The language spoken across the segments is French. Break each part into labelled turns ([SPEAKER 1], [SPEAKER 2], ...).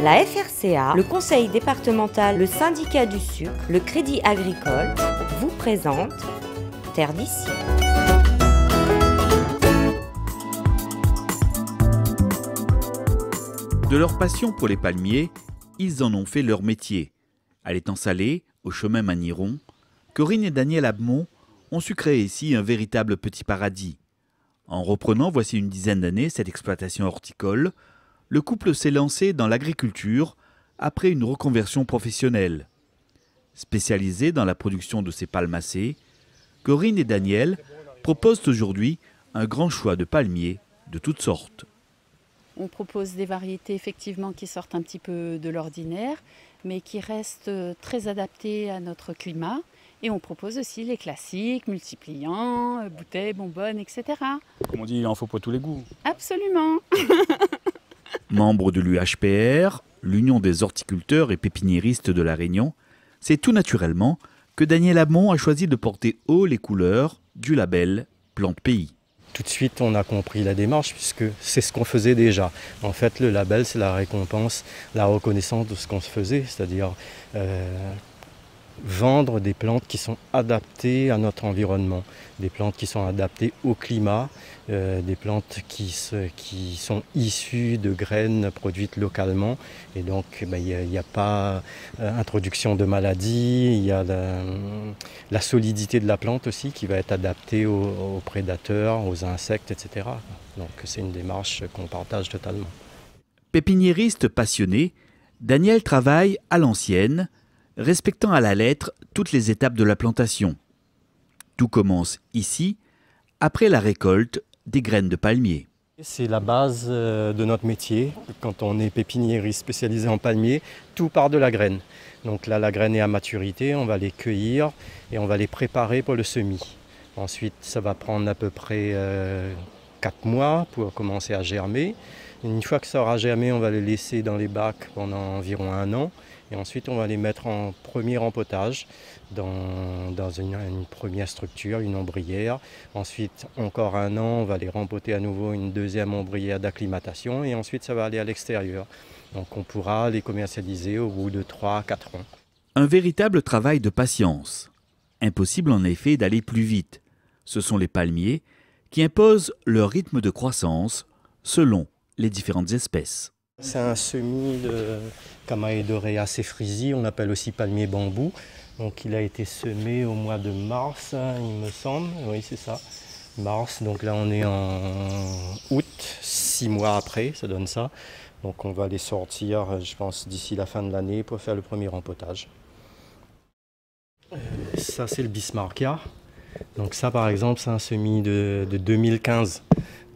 [SPEAKER 1] La FRCA, le Conseil départemental, le syndicat du sucre, le Crédit agricole vous présente Terre d'ici.
[SPEAKER 2] De leur passion pour les palmiers, ils en ont fait leur métier. À l'étang Salé, au chemin Maniron, Corinne et Daniel Abmont ont su créer ici un véritable petit paradis. En reprenant voici une dizaine d'années cette exploitation horticole, le couple s'est lancé dans l'agriculture après une reconversion professionnelle. Spécialisés dans la production de ces palmacées, Corinne et Daniel proposent aujourd'hui un grand choix de palmiers de toutes sortes.
[SPEAKER 3] On propose des variétés effectivement qui sortent un petit peu de l'ordinaire, mais qui restent très adaptées à notre climat. Et on propose aussi les classiques, multipliants, bouteilles, bonbonnes, etc.
[SPEAKER 4] Comme on dit, il en faut pour tous les goûts.
[SPEAKER 3] Absolument.
[SPEAKER 2] Membre de l'UHPR, l'Union des horticulteurs et pépiniéristes de La Réunion, c'est tout naturellement que Daniel Abmont a choisi de porter haut les couleurs du label Plante Pays.
[SPEAKER 5] Tout de suite, on a compris la démarche puisque c'est ce qu'on faisait déjà. En fait, le label, c'est la récompense, la reconnaissance de ce qu'on se faisait, c'est-à-dire vendre des plantes qui sont adaptées à notre environnement, des plantes qui sont adaptées au climat, des plantes qui sont issues de graines produites localement. Et donc, il n'y a pas introduction de maladies, il y a la solidité de la plante aussi qui va être adaptée aux prédateurs, aux insectes, etc. Donc c'est une démarche qu'on partage totalement.
[SPEAKER 2] Pépiniériste passionné, Daniel travaille à l'ancienne, respectant à la lettre toutes les étapes de la plantation. Tout commence ici, après la récolte des graines de palmier.
[SPEAKER 5] C'est la base de notre métier. Quand on est pépiniériste spécialisé en palmier, tout part de la graine. Donc là, la graine est à maturité, on va les cueillir et on va les préparer pour le semis. Ensuite, ça va prendre à peu près 4 mois pour commencer à germer. Une fois que ça aura germé, on va les laisser dans les bacs pendant environ 1 an. Et ensuite, on va les mettre en premier rempotage dans une première structure, une ombrière. Ensuite, encore 1 an, on va les rempoter à nouveau une deuxième ombrière d'acclimatation. Et ensuite, ça va aller à l'extérieur. Donc, on pourra les commercialiser au bout de 3 à 4 ans.
[SPEAKER 2] Un véritable travail de patience. Impossible en effet d'aller plus vite. Ce sont les palmiers qui imposent leur rythme de croissance selon les différentes espèces.
[SPEAKER 5] C'est un semis de Chamaedorea cephrysi, on l'appelle aussi palmier bambou. Donc il a été semé au mois de mars, il me semble. Oui, c'est ça, mars. Donc là, on est en août, 6 mois après, ça donne ça. Donc on va les sortir, je pense, d'ici la fin de l'année pour faire le premier rempotage. Ça, c'est le Bismarckia. Donc ça, par exemple, c'est un semis de 2015.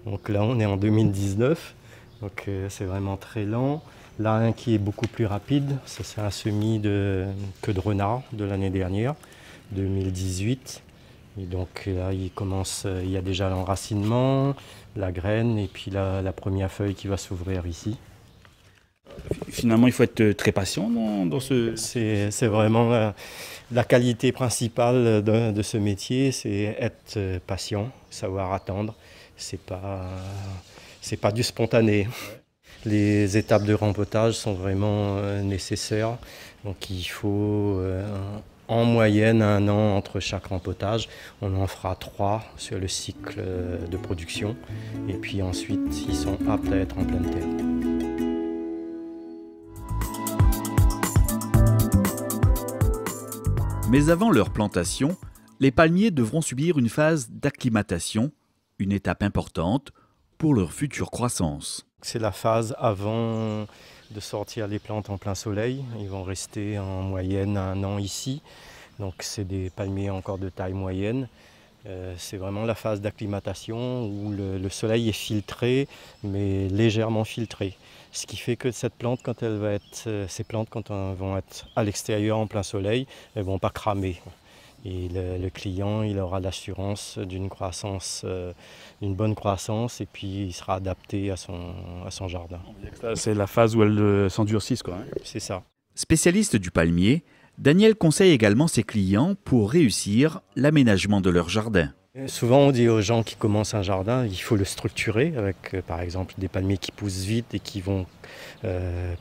[SPEAKER 5] Donc là, on est en 2019. Donc c'est vraiment très lent. Là, un qui est beaucoup plus rapide, ça c'est un semis de queue de renard de l'année dernière, 2018. Et donc là, il y a déjà l'enracinement, la graine et puis la première feuille qui va s'ouvrir ici.
[SPEAKER 4] Finalement, il faut être très patient dans ce...
[SPEAKER 5] C'est vraiment la qualité principale de ce métier, c'est être patient, savoir attendre. C'est pas du spontané. Les étapes de rempotage sont vraiment nécessaires. Donc il faut en moyenne 1 an entre chaque rempotage. On en fera 3 sur le cycle de production. Et puis ensuite, ils sont aptes à être en pleine terre.
[SPEAKER 2] Mais avant leur plantation, les palmiers devront subir une phase d'acclimatation, une étape importante pour leur future croissance.
[SPEAKER 5] C'est la phase avant de sortir les plantes en plein soleil. Ils vont rester en moyenne 1 an ici. Donc c'est des palmiers encore de taille moyenne. C'est vraiment la phase d'acclimatation où le soleil est filtré, mais légèrement filtré. Ce qui fait que cette plante, ces plantes, quand elles vont être à l'extérieur en plein soleil, elles ne vont pas cramer. Et le client, il aura l'assurance d'une croissance, d'une bonne croissance, et puis il sera adapté à son jardin.
[SPEAKER 4] C'est la phase où elles s'endurcissent, quoi.
[SPEAKER 5] C'est ça.
[SPEAKER 2] Spécialiste du palmier, Daniel conseille également ses clients pour réussir l'aménagement de leur jardin.
[SPEAKER 5] Souvent, on dit aux gens qui commencent un jardin, il faut le structurer avec, par exemple, des palmiers qui poussent vite et qui vont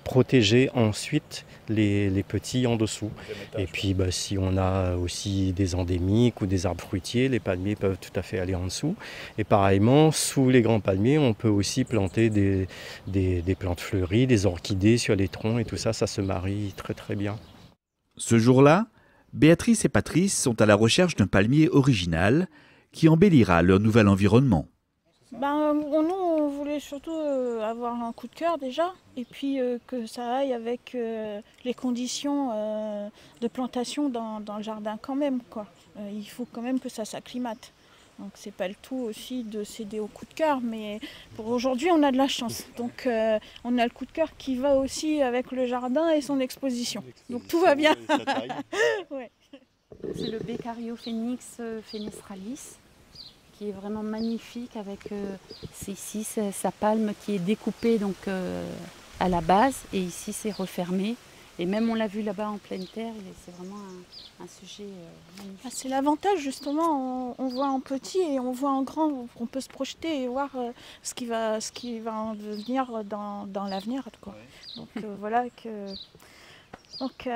[SPEAKER 5] protéger ensuite les petits en dessous. Et puis, si on a aussi des endémiques ou des arbres fruitiers, les palmiers peuvent tout à fait aller en dessous. Et pareillement, sous les grands palmiers, on peut aussi planter des plantes fleuries, des orchidées sur les troncs et tout ça, ça se marie très très bien.
[SPEAKER 2] Ce jour-là, Béatrice et Patrice sont à la recherche d'un palmier original qui embellira leur nouvel environnement.
[SPEAKER 6] Nous, on voulait surtout avoir un coup de cœur déjà, et puis que ça aille avec les conditions de plantation dans le jardin quand même, quoi. Il faut quand même que ça s'acclimate. Donc c'est pas le tout aussi de céder au coup de cœur, mais pour aujourd'hui on a de la chance. Donc on a le coup de cœur qui va aussi avec le jardin et son exposition. Donc tout va bien. Ouais.
[SPEAKER 3] C'est le Beccario-Phoenix fenestralis, qui est vraiment magnifique avec ici sa palme qui est découpée donc, à la base, et ici c'est refermé. Et même on l'a vu là-bas en pleine terre, c'est vraiment un sujet magnifique.
[SPEAKER 6] C'est l'avantage justement, on voit en petit et on voit en grand, on peut se projeter et voir ce qui va en devenir dans l'avenir, quoi. Donc voilà que... Donc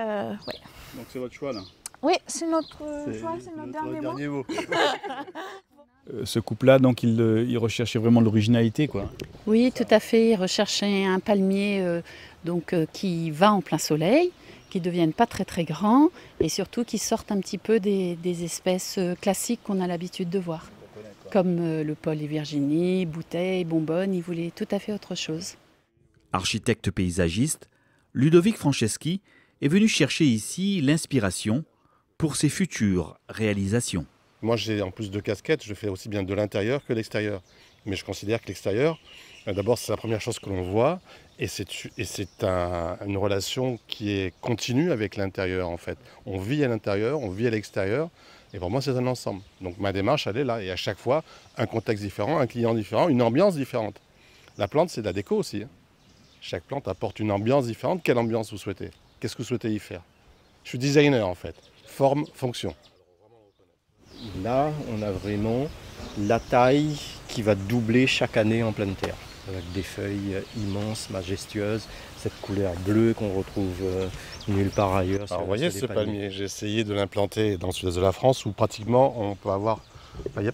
[SPEAKER 4] c'est votre choix là?
[SPEAKER 6] Oui, c'est notre choix, c'est notre dernier mot.
[SPEAKER 4] Ce couple-là, donc, il recherchait vraiment l'originalité, quoi.
[SPEAKER 3] Oui, tout à fait. Il recherchait un palmier qui va en plein soleil, qui ne devienne pas très très grand et surtout qui sorte un petit peu des espèces classiques qu'on a l'habitude de voir. Comme le Paul et Virginie, Bouteille, Bonbonne, il voulait tout à fait autre chose.
[SPEAKER 2] Architecte paysagiste, Ludovic Franceschi est venu chercher ici l'inspiration pour ses futures réalisations.
[SPEAKER 7] Moi, en plus de casquettes, je fais aussi bien de l'intérieur que l'extérieur. Mais je considère que l'extérieur, d'abord, c'est la première chose que l'on voit, et c'est une relation qui est continue avec l'intérieur, en fait. On vit à l'intérieur, on vit à l'extérieur, et pour moi, c'est un ensemble. Donc ma démarche, elle est là, et à chaque fois, un contexte différent, un client différent, une ambiance différente. La plante, c'est de la déco aussi. Chaque plante apporte une ambiance différente. Quelle ambiance vous souhaitez? Qu'est-ce que vous souhaitez y faire? Je suis designer, en fait. Forme, fonction.
[SPEAKER 5] Là, on a vraiment la taille qui va doubler chaque année en pleine terre, avec des feuilles immenses, majestueuses, cette couleur bleue qu'on retrouve nulle part ailleurs.
[SPEAKER 7] Alors, vous voyez ce palmier, j'ai essayé de l'implanter dans le sud-est de la France où pratiquement on peut avoir, il y a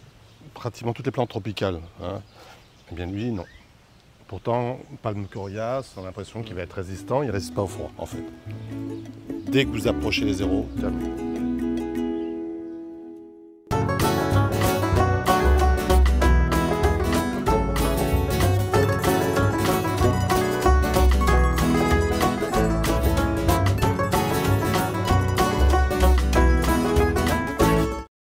[SPEAKER 7] pratiquement toutes les plantes tropicales. Hein. Eh bien lui, non. Pourtant, palme coriace, on a l'impression qu'il va être résistant, il ne résiste pas au froid en fait. Dès que vous approchez les zéros, terminé.